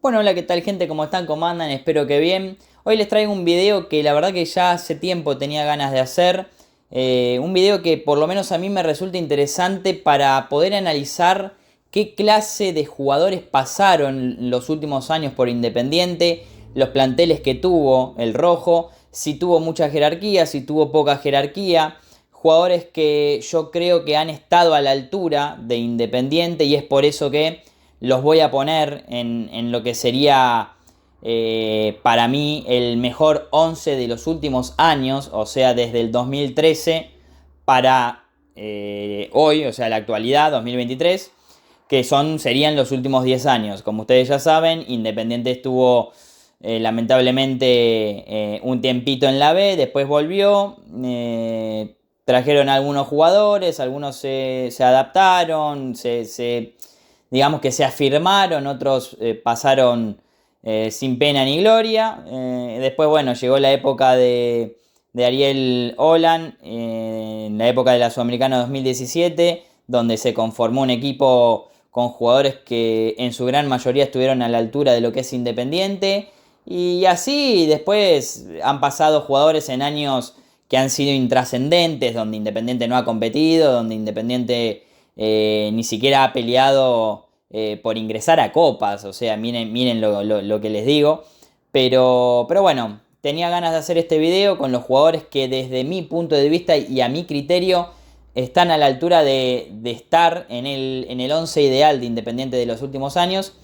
Bueno, hola, ¿qué tal gente? ¿Cómo están? ¿Cómo andan? Espero que bien. Hoy les traigo un video que la verdad que ya hace tiempo tenía ganas de hacer. Un video que por lo menos a mí me resulta interesante para poder analizar qué clase de jugadores pasaron los últimos años por Independiente, los planteles que tuvo el Rojo, si tuvo mucha jerarquía, si tuvo poca jerarquía. Jugadores que yo creo que han estado a la altura de Independiente y es por eso que los voy a poner en lo que sería para mí el mejor 11 de los últimos años, o sea, desde el 2013 para hoy, o sea, la actualidad, 2023, que serían los últimos 10 años. Como ustedes ya saben, Independiente estuvo lamentablemente un tiempito en la B, después volvió, trajeron algunos jugadores, algunos se adaptaron, digamos que se afirmaron, otros pasaron sin pena ni gloria. Después, bueno, llegó la época de Ariel Holan, en la época de la Sudamericana 2017, donde se conformó un equipo con jugadores que en su gran mayoría estuvieron a la altura de lo que es Independiente. Y así después han pasado jugadores en años que han sido intrascendentes, donde Independiente no ha competido, donde Independiente ni siquiera ha peleado por ingresar a copas. O sea, miren lo que les digo. Pero bueno, tenía ganas de hacer este video con los jugadores que desde mi punto de vista y a mi criterio están a la altura de estar en el 11 ideal de Independiente de los últimos años.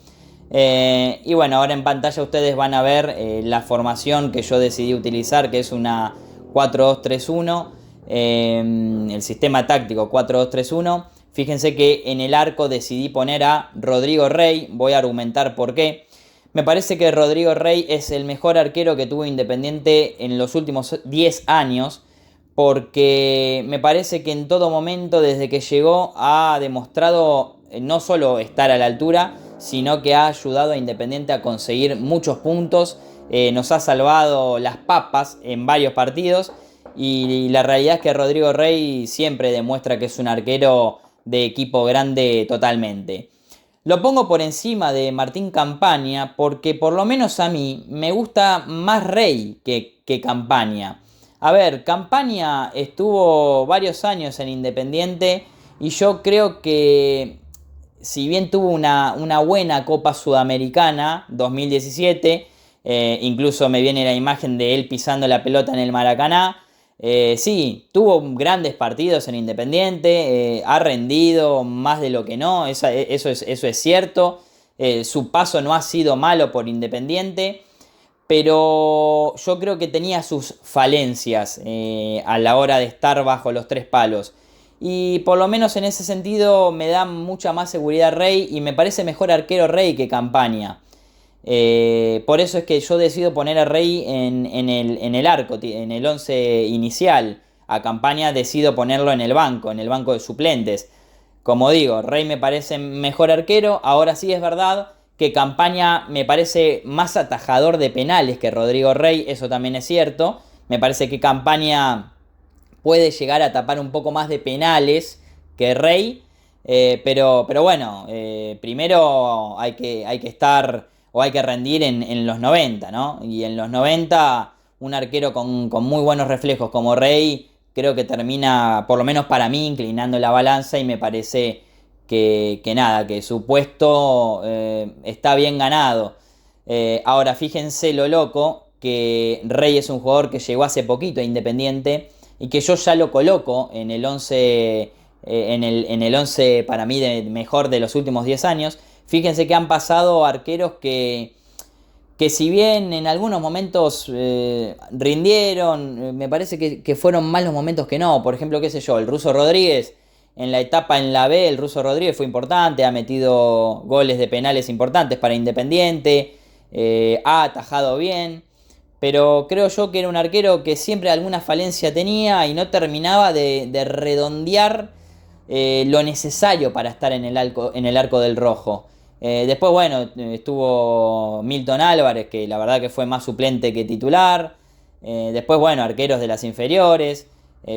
Y bueno, ahora en pantalla ustedes van a ver la formación que yo decidí utilizar, que es una 4-2-3-1, el sistema táctico 4-2-3-1. Fíjense que en el arco decidí poner a Rodrigo Rey, voy a argumentar por qué. Me parece que Rodrigo Rey es el mejor arquero que tuvo Independiente en los últimos 10 años, porque me parece que en todo momento, desde que llegó, ha demostrado no solo estar a la altura, sino que ha ayudado a Independiente a conseguir muchos puntos, nos ha salvado las papas en varios partidos y la realidad es que Rodrigo Rey siempre demuestra que es un arquero de equipo grande totalmente. Lo pongo por encima de Martín Campaña porque por lo menos a mí me gusta más Rey que Campaña. A ver, Campaña estuvo varios años en Independiente y yo creo que si bien tuvo una buena Copa Sudamericana 2017, incluso me viene la imagen de él pisando la pelota en el Maracaná. Sí, tuvo grandes partidos en Independiente, ha rendido más de lo que no, eso es cierto. Su paso no ha sido malo por Independiente, pero yo creo que tenía sus falencias a la hora de estar bajo los tres palos. Y por lo menos en ese sentido me da mucha más seguridad Rey y me parece mejor arquero Rey que Campaña. Por eso es que yo decido poner a Rey en el arco, en el 11 inicial. A Campaña decido ponerlo en el banco de suplentes. Como digo, Rey me parece mejor arquero. Ahora sí es verdad que Campaña me parece más atajador de penales que Rodrigo Rey. Eso también es cierto. Me parece que Campaña puede llegar a tapar un poco más de penales que Rey. Pero bueno, primero hay que estar o hay que rendir en los 90, ¿no? Y en los 90 un arquero con muy buenos reflejos como Rey creo que termina, por lo menos para mí, inclinando la balanza y me parece que nada, que su puesto está bien ganado. Ahora fíjense lo loco que Rey es un jugador que llegó hace poquito a Independiente y que yo ya lo coloco en el 11 en el 11 para mí mejor de los últimos 10 años. Fíjense que han pasado arqueros que si bien en algunos momentos rindieron, me parece que fueron más los momentos que no. Por ejemplo, qué sé yo, el Ruso Rodríguez, en la etapa en la B, el Ruso Rodríguez fue importante, ha metido goles de penales importantes para Independiente, ha atajado bien. Pero creo yo que era un arquero que siempre alguna falencia tenía y no terminaba de redondear lo necesario para estar en el arco del rojo. Después, bueno, estuvo Milton Álvarez, que la verdad que fue más suplente que titular. Después, bueno, arqueros de las inferiores,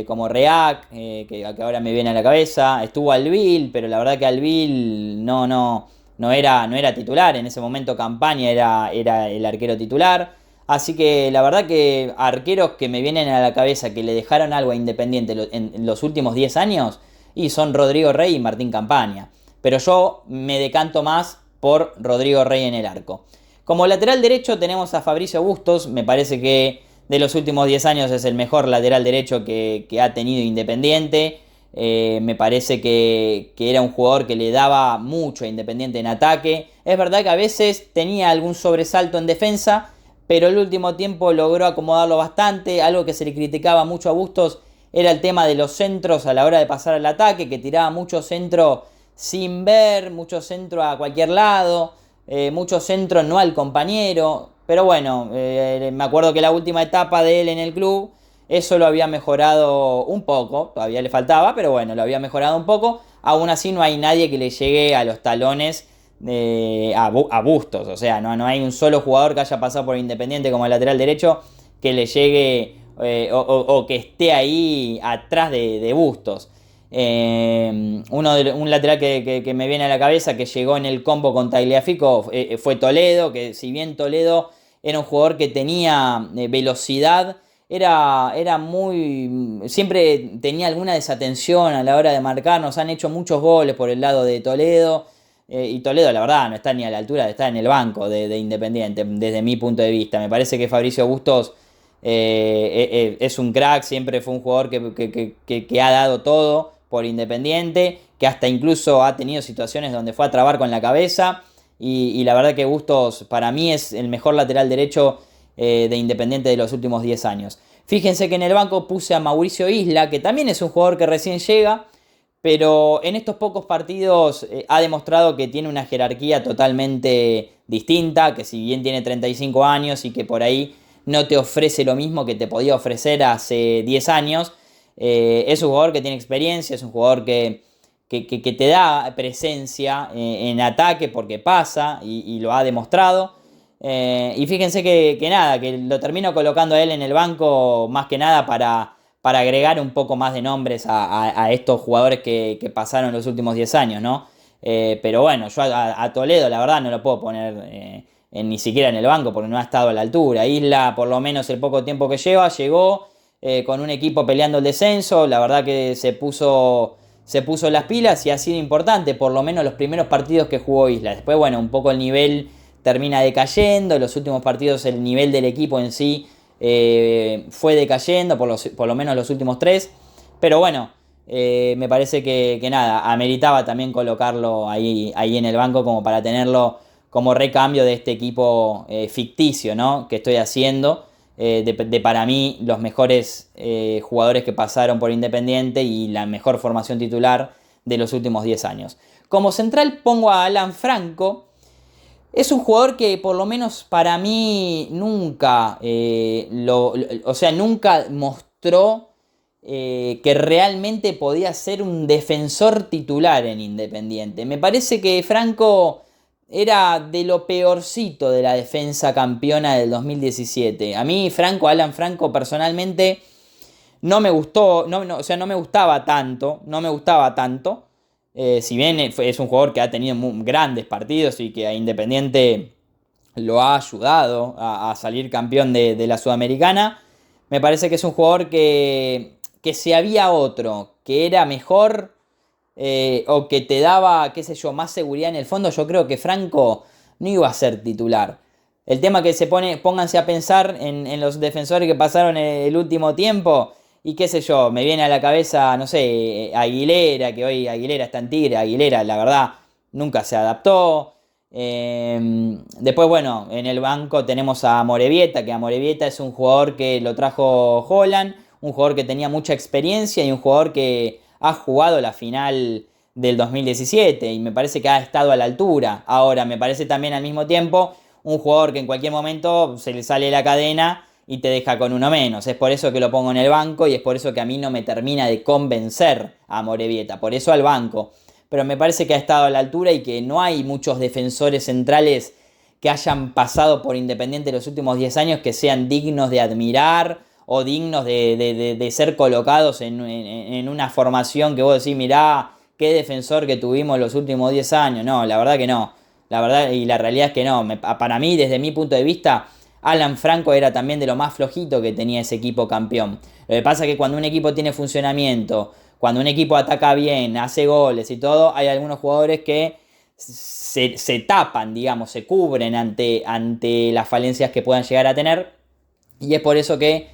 como Reac, que ahora me viene a la cabeza. Estuvo Alvil, pero la verdad que Alvil no, no. no era titular. En ese momento Campaña era el arquero titular. Así que la verdad que arqueros que me vienen a la cabeza que le dejaron algo a Independiente en los últimos 10 años y son Rodrigo Rey y Martín Campaña. Pero yo me decanto más por Rodrigo Rey en el arco. Como lateral derecho tenemos a Fabricio Bustos. Me parece que de los últimos 10 años es el mejor lateral derecho que ha tenido Independiente. Me parece que era un jugador que le daba mucho a Independiente en ataque. Es verdad que a veces tenía algún sobresalto en defensa, pero el último tiempo logró acomodarlo bastante. Algo que se le criticaba mucho a Bustos era el tema de los centros a la hora de pasar al ataque, que tiraba mucho centro sin ver, mucho centro a cualquier lado, mucho centro no al compañero. Pero bueno, me acuerdo que la última etapa de él en el club, eso lo había mejorado un poco, todavía le faltaba, pero bueno, lo había mejorado un poco. Aún así no hay nadie que le llegue a los talones a Bustos. O sea, no hay un solo jugador que haya pasado por Independiente como el lateral derecho que le llegue o que esté ahí atrás de Bustos. Un lateral que me viene a la cabeza que llegó en el combo con Tagliafico fue Toledo, que si bien Toledo era un jugador que tenía velocidad, era muy. Siempre tenía alguna desatención a la hora de marcar. Nos han hecho muchos goles por el lado de Toledo. Y Toledo, la verdad, no está ni a la altura de estar en el banco de Independiente, desde mi punto de vista. Me parece que Fabricio Bustos es un crack, siempre fue un jugador que ha dado todo por Independiente, que hasta incluso ha tenido situaciones donde fue a trabar con la cabeza. Y la verdad que Bustos para mí es el mejor lateral derecho de Independiente de los últimos 10 años. Fíjense que en el banco puse a Mauricio Isla, que también es un jugador que recién llega, pero en estos pocos partidos ha demostrado que tiene una jerarquía totalmente distinta, que si bien tiene 35 años y que por ahí no te ofrece lo mismo que te podía ofrecer hace 10 años, es un jugador que tiene experiencia, es un jugador que te da presencia en ataque porque pasa y lo ha demostrado. Y fíjense que nada, que lo termino colocando a él en el banco más que nada para agregar un poco más de nombres a estos jugadores que pasaron los últimos 10 años, ¿no? Pero bueno, yo a Toledo la verdad no lo puedo poner ni siquiera en el banco porque no ha estado a la altura. Isla, por lo menos el poco tiempo que lleva, llegó con un equipo peleando el descenso. La verdad que se puso las pilas y ha sido importante, por lo menos los primeros partidos que jugó Isla. Después, bueno, un poco el nivel termina decayendo. En los últimos partidos el nivel del equipo en sí fue decayendo, por lo menos los últimos tres. Pero bueno, me parece que nada, ameritaba también colocarlo ahí en el banco como para tenerlo como recambio de este equipo ficticio, ¿no? Que estoy haciendo. De para mí los mejores jugadores que pasaron por Independiente y la mejor formación titular de los últimos 10 años. Como central pongo a Alan Franco. Es un jugador que por lo menos para mí nunca, o sea, nunca mostró que realmente podía ser un defensor titular en Independiente. Me parece que Franco era de lo peorcito de la defensa campeona del 2017. A mí Alan Franco personalmente no me gustó, o sea, no me gustaba tanto, si bien es un jugador que ha tenido grandes partidos y que a Independiente lo ha ayudado a salir campeón de la Sudamericana, me parece que es un jugador que si había otro que era mejor o que te daba, qué sé yo, más seguridad en el fondo, yo creo que Franco no iba a ser titular. El tema que pónganse a pensar en los defensores que pasaron el último tiempo. Y qué sé yo, me viene a la cabeza, no sé, Aguilera, que hoy Aguilera está en Tigre. Aguilera, la verdad, nunca se adaptó. Después, bueno, en el banco tenemos a Amorebieta, que Amorebieta es un jugador que lo trajo Holland, un jugador que tenía mucha experiencia y un jugador que ha jugado la final del 2017 y me parece que ha estado a la altura. Ahora, me parece también al mismo tiempo un jugador que en cualquier momento se le sale la cadena y te deja con uno menos. Es por eso que lo pongo en el banco y es por eso que a mí no me termina de convencer a Amorebieta. Por eso al banco. Pero me parece que ha estado a la altura y que no hay muchos defensores centrales que hayan pasado por Independiente los últimos 10 años que sean dignos de admirar o dignos de ser colocados en una formación que vos decís, mirá, qué defensor que tuvimos los últimos 10 años. No, la verdad que no. La verdad y la realidad es que no. Para mí, desde mi punto de vista, Alan Franco era también de lo más flojito que tenía ese equipo campeón. Lo que pasa es que cuando un equipo tiene funcionamiento, cuando un equipo ataca bien, hace goles y todo, hay algunos jugadores que se tapan, digamos, se cubren ante las falencias que puedan llegar a tener. Y es por eso que,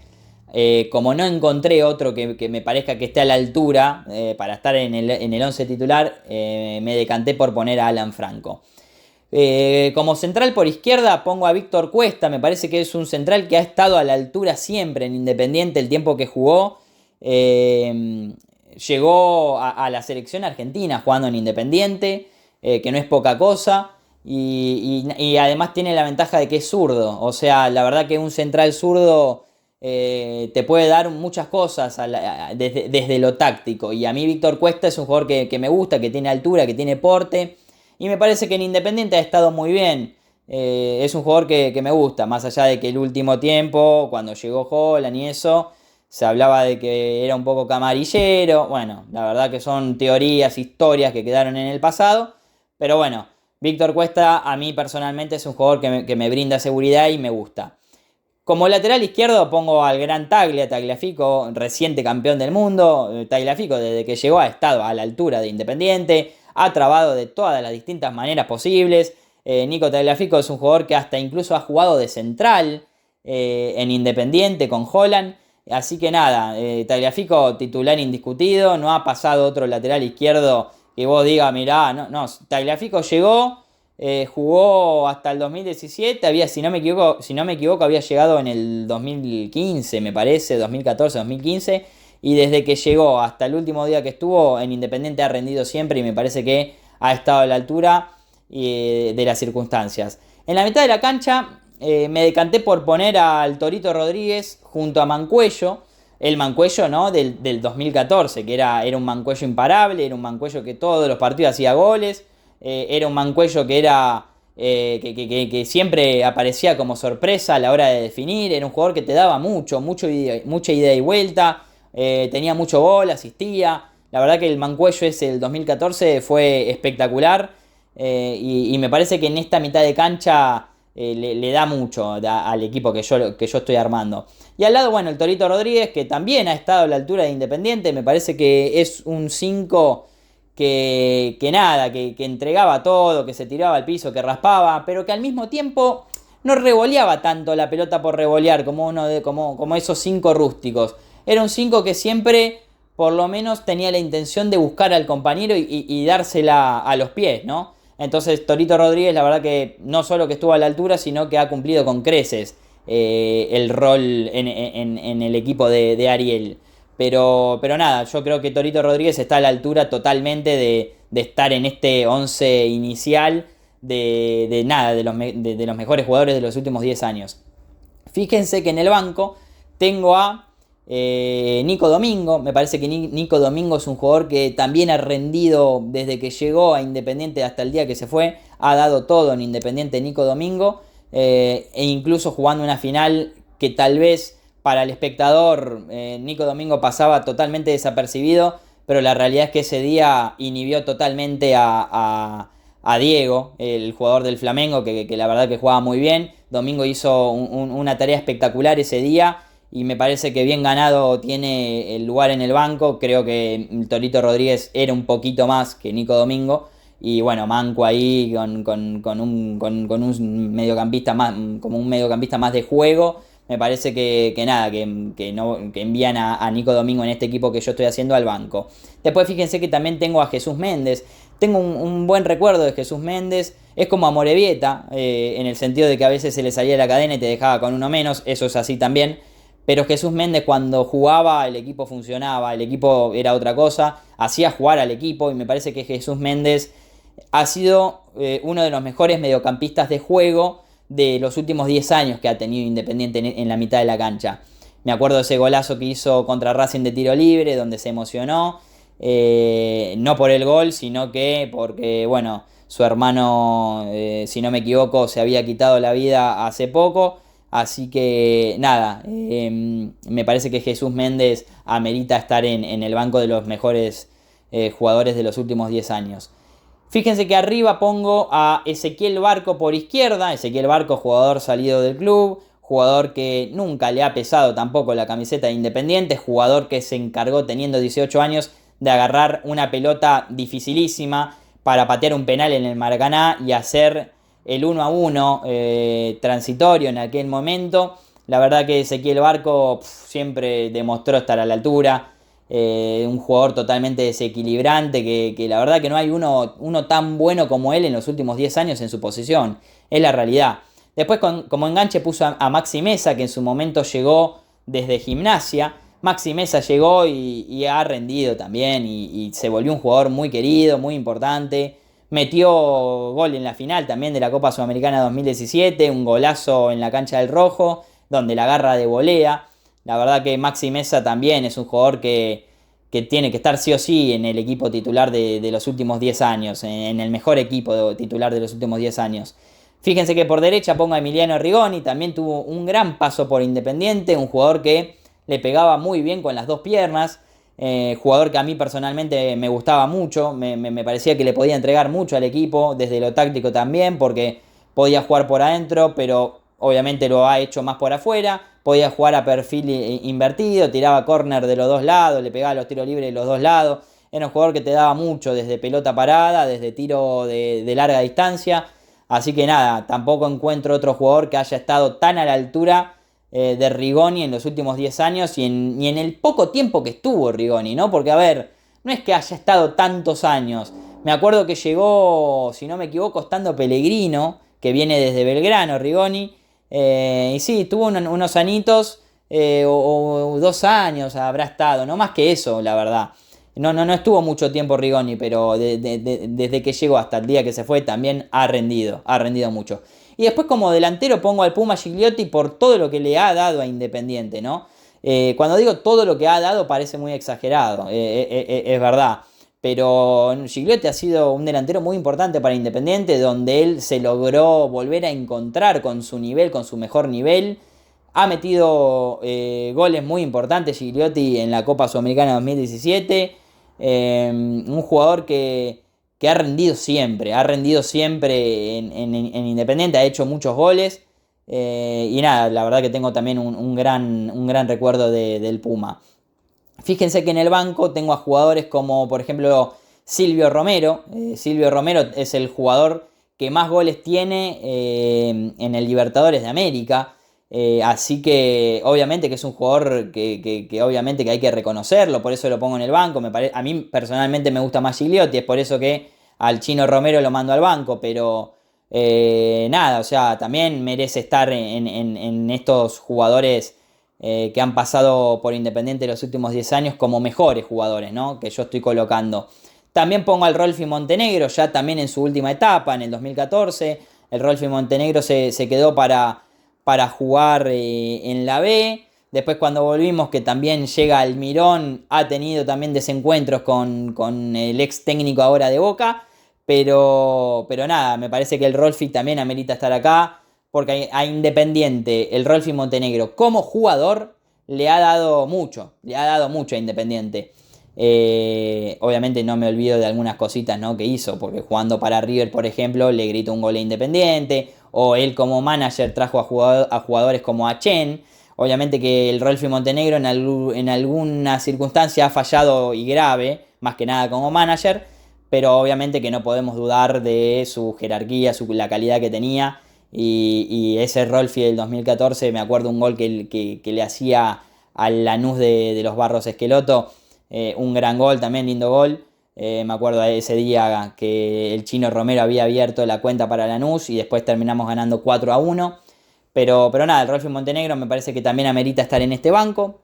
como no encontré otro que me parezca que esté a la altura para estar en el 11 titular, me decanté por poner a Alan Franco. Como central por izquierda pongo a Víctor Cuesta, me parece que es un central que ha estado a la altura siempre en Independiente el tiempo que jugó. Llegó a la selección argentina jugando en Independiente, que no es poca cosa. Y además tiene la ventaja de que es zurdo. O sea, la verdad que un central zurdo te puede dar muchas cosas desde lo táctico. Y a mí Víctor Cuesta es un jugador que me gusta, que tiene altura, que tiene porte. Y me parece que en Independiente ha estado muy bien. Es un jugador que me gusta, más allá de que el último tiempo, cuando llegó Holland y eso, se hablaba de que era un poco camarillero. Bueno, la verdad que son teorías, historias que quedaron en el pasado. Pero bueno, Víctor Cuesta a mí personalmente es un jugador que me brinda seguridad y me gusta. Como lateral izquierdo pongo al gran Tagliafico, reciente campeón del mundo. Tagliafico desde que llegó ha estado a la altura de Independiente, ha trabado de todas las distintas maneras posibles. Nico Tagliafico es un jugador que hasta incluso ha jugado de central en Independiente con Holland. Así que nada, Tagliafico titular indiscutido, no ha pasado otro lateral izquierdo que vos digas, mirá, no, Tagliafico llegó, jugó hasta el 2017, si no me equivoco, había llegado en el 2015, me parece, 2014, 2015, y desde que llegó hasta el último día que estuvo en Independiente ha rendido siempre y me parece que ha estado a la altura de las circunstancias. En la mitad de la cancha me decanté por poner al Torito Rodríguez junto a Mancuello. El Mancuello, ¿no? del 2014, que era un Mancuello imparable, era un Mancuello que todos los partidos hacía goles, era un Mancuello que era que siempre aparecía como sorpresa a la hora de definir, era un jugador que te daba mucha ida y vuelta, tenía mucho gol, asistía. La verdad que el Mancuello ese del 2014 fue espectacular y me parece que en esta mitad de cancha le da mucho al equipo que yo estoy armando. Y al lado, bueno, el Torito Rodríguez, que también ha estado a la altura de Independiente, me parece que es un 5 que nada, que entregaba todo, que se tiraba al piso, que raspaba, pero que al mismo tiempo no revoleaba tanto la pelota por revolear como esos 5 rústicos. Era un 5 que siempre, por lo menos, tenía la intención de buscar al compañero y dársela a los pies, ¿no? Entonces Torito Rodríguez, la verdad que no solo que estuvo a la altura, sino que ha cumplido con creces el rol en el equipo de Ariel. Pero nada, yo creo que Torito Rodríguez está a la altura totalmente de estar en este 11 inicial de los mejores jugadores de los últimos 10 años. Fíjense que en el banco tengo a Nico Domingo. Me parece que Nico Domingo es un jugador que también ha rendido desde que llegó a Independiente hasta el día que se fue. Ha dado todo en Independiente Nico Domingo. E incluso jugando una final que tal vez para el espectador Nico Domingo pasaba totalmente desapercibido, pero la realidad es que ese día inhibió totalmente a Diego, el jugador del Flamengo, que la verdad que jugaba muy bien. Domingo hizo una tarea espectacular ese día y me parece que bien ganado tiene el lugar en el banco. Creo que Torito Rodríguez era un poquito más que Nico Domingo. Y bueno, Manco ahí con un mediocampista más, como un mediocampista más de juego. Me parece que envían a Nico Domingo en este equipo que yo estoy haciendo al banco. Después fíjense que también tengo a Jesús Méndez. Tengo un buen recuerdo de Jesús Méndez. Es como a Morevieta, en el sentido de que a veces se le salía la cadena y te dejaba con uno menos. Eso es así también. Pero Jesús Méndez cuando jugaba el equipo funcionaba, el equipo era otra cosa. Hacía jugar al equipo y me parece que Jesús Méndez ha sido uno de los mejores mediocampistas de juego de los últimos 10 años que ha tenido Independiente en la mitad de la cancha. Me acuerdo de ese golazo que hizo contra Racing de tiro libre, donde se emocionó, no por el gol, sino que porque, bueno, su hermano, si no me equivoco, se había quitado la vida hace poco. Así que nada, me parece que Jesús Méndez amerita estar en el banco de los mejores jugadores de los últimos 10 años. Fíjense que arriba pongo a Ezequiel Barco por izquierda. Ezequiel Barco, jugador salido del club, jugador que nunca le ha pesado tampoco la camiseta de Independiente, jugador que se encargó teniendo 18 años de agarrar una pelota dificilísima para patear un penal en el Maracaná y hacer el 1-1 transitorio en aquel momento. La verdad que Ezequiel Barco siempre demostró estar a la altura. Un jugador totalmente desequilibrante que la verdad que no hay uno tan bueno como él en los últimos 10 años en su posición. Es la realidad. Después como enganche puso a Maxi Mesa, que en su momento llegó desde Gimnasia. Maxi Mesa llegó y ha rendido también y se volvió un jugador muy querido, muy importante. Metió gol en la final también de la Copa Sudamericana 2017, un golazo en la cancha del Rojo, donde la agarra de volea. La verdad que Maxi Mesa también es un jugador que tiene que estar sí o sí en el equipo titular de los últimos 10 años, en el mejor equipo titular de los últimos 10 años. Fíjense que por derecha pongo a Emiliano Rigoni, también tuvo un gran paso por Independiente, un jugador que le pegaba muy bien con las dos piernas, jugador que a mí personalmente me gustaba mucho, me parecía que le podía entregar mucho al equipo, desde lo táctico también, porque podía jugar por adentro, pero obviamente lo ha hecho más por afuera, podía jugar a perfil invertido, tiraba córner de los dos lados, le pegaba los tiros libres de los dos lados, era un jugador que te daba mucho desde pelota parada, desde tiro de larga distancia. Así que nada, tampoco encuentro otro jugador que haya estado tan a la altura de Rigoni en los últimos 10 años y en el poco tiempo que estuvo Rigoni, ¿no? Porque, a ver, no es que haya estado tantos años. Me acuerdo que llegó, si no me equivoco, estando Pellegrino, que viene desde Belgrano, Rigoni. Y sí, tuvo unos añitos o 2 años habrá estado, no más que eso, la verdad. No estuvo mucho tiempo Rigoni, pero desde que llegó hasta el día que se fue también ha rendido mucho. Y después como delantero pongo al Puma Gigliotti por todo lo que le ha dado a Independiente, ¿no? Cuando digo todo lo que ha dado parece muy exagerado, es verdad. Pero Gigliotti ha sido un delantero muy importante para Independiente, donde él se logró volver a encontrar con su nivel, con su mejor nivel. Ha metido goles muy importantes Gigliotti en la Copa Sudamericana 2017. Un jugador que ha rendido siempre en Independiente, ha hecho muchos goles. Y nada, la verdad que tengo también un gran recuerdo del Puma. Fíjense que en el banco tengo a jugadores como, por ejemplo, Silvio Romero. Silvio Romero es el jugador que más goles tiene en el Libertadores de América. Así que obviamente que es un jugador que obviamente que hay que reconocerlo, por eso lo pongo en el banco. A mí personalmente me gusta más Gigliotti, es por eso que al Chino Romero lo mando al banco, pero nada, o sea, también merece estar en estos jugadores que han pasado por Independiente los últimos 10 años como mejores jugadores, ¿no? Que yo estoy colocando. También pongo al Rolfi Montenegro, ya también en su última etapa, en el 2014. El Rolfi Montenegro se quedó para jugar en la B. Después cuando volvimos, que también llega Almirón, ha tenido también desencuentros con el ex técnico ahora de Boca. Pero nada, me parece que el Rolfi también amerita estar acá. Porque a Independiente, el Rolfi Montenegro como jugador le ha dado mucho a Independiente. Obviamente no me olvido de algunas cositas, ¿no?, que hizo, porque jugando para River, por ejemplo, le gritó un gol a Independiente, o él como manager trajo a jugadores como a Chen. Obviamente que el Rolfi Montenegro en alguna circunstancia ha fallado y grave, más que nada como manager, pero obviamente que no podemos dudar de su jerarquía, la calidad que tenía. Y ese Rolfi del 2014, me acuerdo un gol que le hacía al Lanús de los Barros Esqueloto. Un gran gol, también lindo gol. Me acuerdo de ese día que el Chino Romero había abierto la cuenta para Lanús y después terminamos ganando 4-1. Pero nada, el Rolfi Montenegro me parece que también amerita estar en este banco.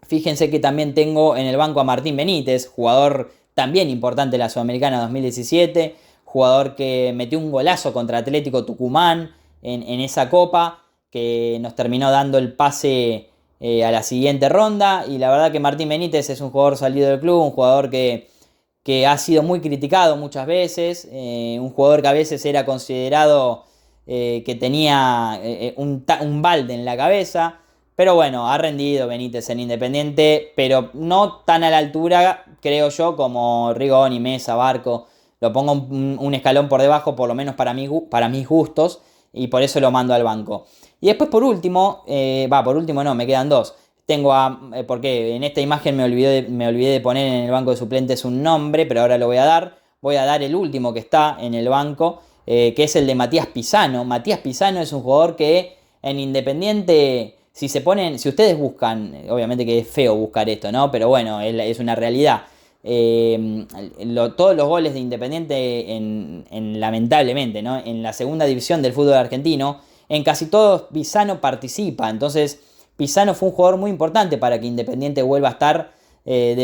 Fíjense que también tengo en el banco a Martín Benítez, jugador también importante de la Sudamericana 2017, jugador que metió un golazo contra Atlético Tucumán en esa copa, que nos terminó dando el pase a la siguiente ronda. Y la verdad que Martín Benítez es un jugador salido del club, un jugador que ha sido muy criticado muchas veces, un jugador que a veces era considerado que tenía un balde en la cabeza. Pero bueno, ha rendido Benítez en Independiente, pero no tan a la altura, creo yo, como Rigoni, Mesa, Barco. lo pongo un escalón por debajo, por lo menos para mis gustos, y por eso lo mando al banco. Y después por último, por último no, me quedan dos. Tengo porque en esta imagen me olvidé de poner en el banco de suplentes un nombre, pero ahora lo voy a dar. Voy a dar el último que está en el banco, que es el de Matías Pisano. Matías Pisano es un jugador que en Independiente, si ustedes buscan, obviamente que es feo buscar esto, ¿no? Pero bueno, es una realidad. Todos los goles de Independiente, lamentablemente, ¿no? En la segunda división del fútbol argentino, en casi todos Pisano participa. Entonces, Pisano fue un jugador muy importante para que Independiente vuelva a estar en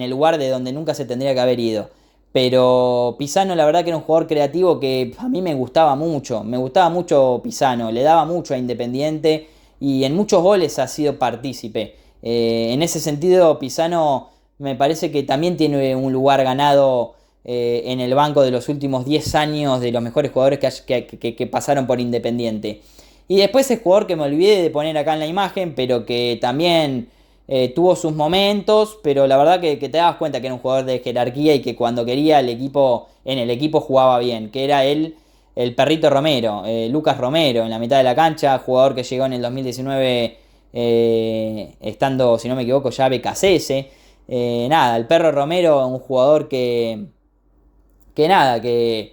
el lugar de donde nunca se tendría que haber ido. Pero Pisano, la verdad que era un jugador creativo que a mí me gustaba mucho Pisano, le daba mucho a Independiente y en muchos goles ha sido partícipe. En ese sentido, Pisano me parece que también tiene un lugar ganado en el banco de los últimos 10 años de los mejores jugadores que pasaron por Independiente. Y después el jugador que me olvidé de poner acá en la imagen, pero que también tuvo sus momentos, pero la verdad que te dabas cuenta que era un jugador de jerarquía y que cuando quería en el equipo jugaba bien, que era el perrito Romero, Lucas Romero, en la mitad de la cancha, jugador que llegó en el 2019 estando, si no me equivoco, ya BKCS. Nada, el perro Romero, un jugador que nada, que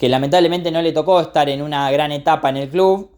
lamentablemente no le tocó estar en una gran etapa en el club,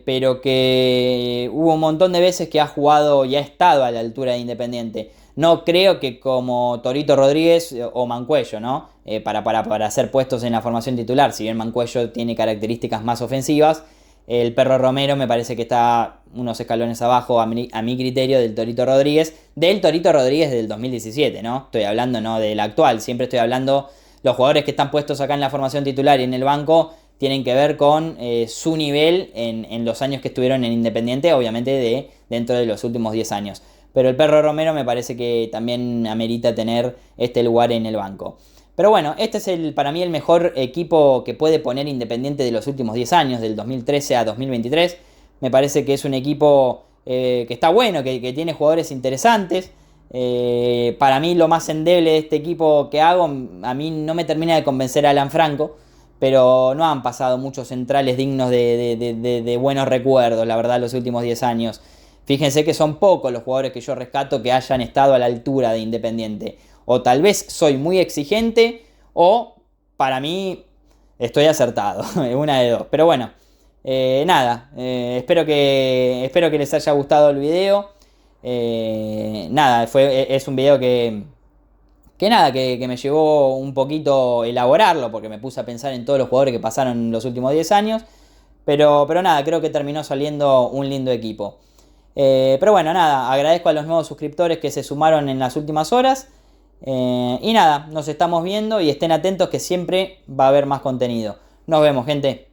pero que hubo un montón de veces que ha jugado y ha estado a la altura de Independiente. No creo que como Torito Rodríguez o Mancuello, ¿no? Para ser puestos en la formación titular. Si bien Mancuello tiene características más ofensivas, el Perro Romero me parece que está unos escalones abajo a mi criterio del Torito Rodríguez. Del Torito Rodríguez del 2017, ¿no? Estoy hablando no del actual, siempre estoy hablando. Los jugadores que están puestos acá en la formación titular y en el banco tienen que ver con su nivel en los años que estuvieron en Independiente, obviamente dentro de los últimos 10 años. Pero el Perro Romero me parece que también amerita tener este lugar en el banco. Pero bueno, este es para mí el mejor equipo que puede poner Independiente de los últimos 10 años, del 2013 a 2023. Me parece que es un equipo que está bueno, que tiene jugadores interesantes. Para mí lo más endeble de este equipo que hago, a mí no me termina de convencer a Alan Franco, pero no han pasado muchos centrales dignos de buenos recuerdos, la verdad, los últimos 10 años. Fíjense que son pocos los jugadores que yo rescato que hayan estado a la altura de Independiente. O tal vez soy muy exigente, o para mí estoy acertado, una de dos. Pero bueno, nada, espero que les haya gustado el video. Nada, es un video que me llevó un poquito elaborarlo, porque me puse a pensar en todos los jugadores que pasaron en los últimos 10 años. Pero nada, creo que terminó saliendo un lindo equipo. Pero bueno, nada, agradezco a los nuevos suscriptores que se sumaron en las últimas horas. Y nada, nos estamos viendo y estén atentos que siempre va a haber más contenido. Nos vemos, gente.